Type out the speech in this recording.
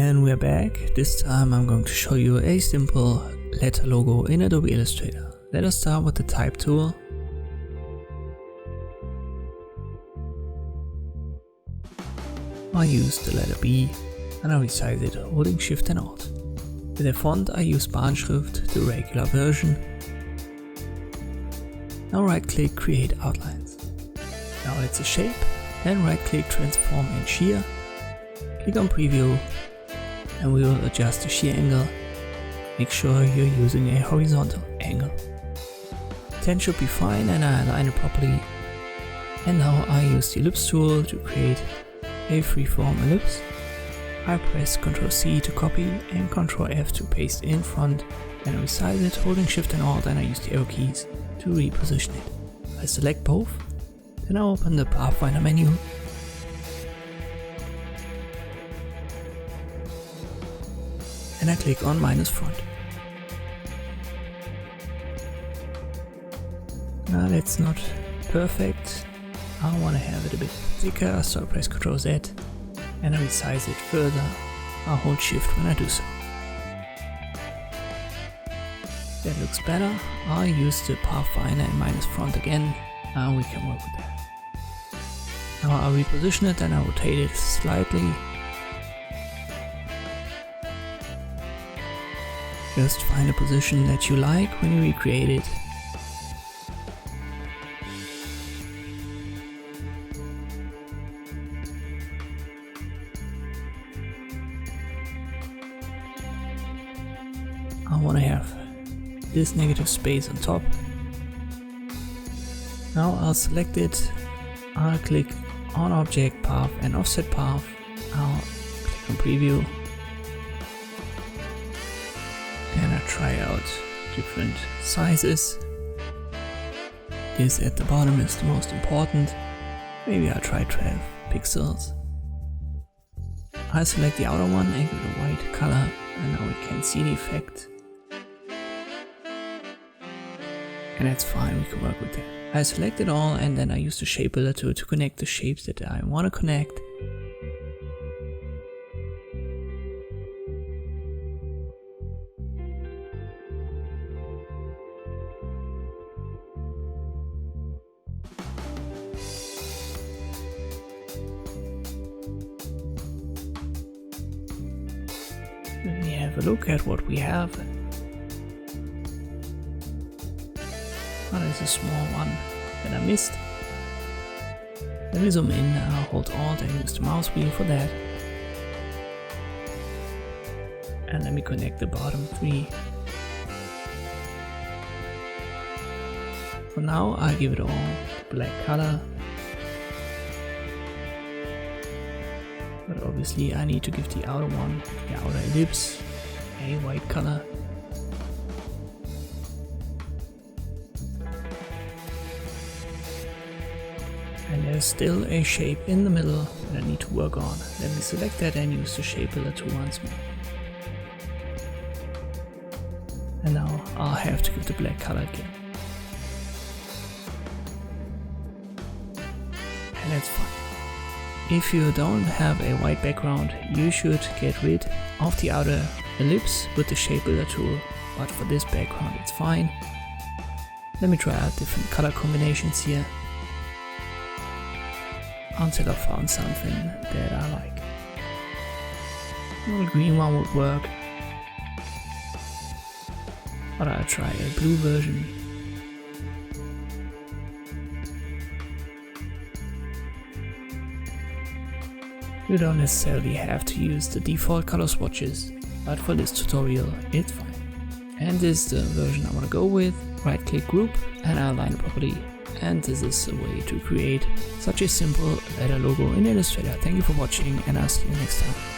And we're back. This time I'm going to show you a simple letter logo in Adobe Illustrator. Let us start with the type tool. I use the letter B and I resize it holding Shift and Alt. With the font I use Bahnschrift, the regular version. Now right click Create Outlines. Now it's a shape, then right click Transform and Shear. Click on Preview and we will adjust the shear angle. Make sure you're using a horizontal angle. 10 should be fine and I align it properly. And now I use the ellipse tool to create a freeform ellipse. I press Ctrl C to copy and Ctrl F to paste in front and I resize it holding Shift and Alt, and I use the arrow keys to reposition it. I select both, then I open the Pathfinder menu. And I click on minus front. Now that's not perfect. I want to have it a bit thicker, so I press Ctrl Z and I resize it further. I'll hold Shift when I do so. That looks better. I'll use the Pathfinder and minus front again. Now we can work with that. Now I'll reposition it and I'll rotate it slightly. Just find a position that you like when you recreate it. I want to have this negative space on top. Now I'll select it. I'll click on Object, Path and Offset Path. I'll click on Preview. And I try out different sizes. This at the bottom is the most important. Maybe I'll try 12 pixels. I select the outer one and give it a white color, and now we can see the effect. And that's fine, we can work with that. I select it all and then I use the shape builder tool to connect the shapes that I want to connect. Let me have a look at what we have. Oh, there's a small one that I missed. Let me zoom in, I'll hold Alt and use the mouse wheel for that. And let me connect the bottom three. For now I'll give it all the black color. But obviously I need to give the outer one, the outer ellipse, a white color. And there's still a shape in the middle that I need to work on. Let me select that and use the shape builder tool once more. And now I'll have to give the black color again. And that's fine. If you don't have a white background, you should get rid of the outer ellipse with the shape builder tool. But for this background it's fine. Let me try out different color combinations here until I found something that I like. The green one would work, but I'll try a blue version. You don't necessarily have to use the default color swatches, but for this tutorial it's fine. And this is the version I want to go with. Right click Group and I'll align it properly. And this is a way to create such a simple letter logo in Illustrator. Thank you for watching and I'll see you next time.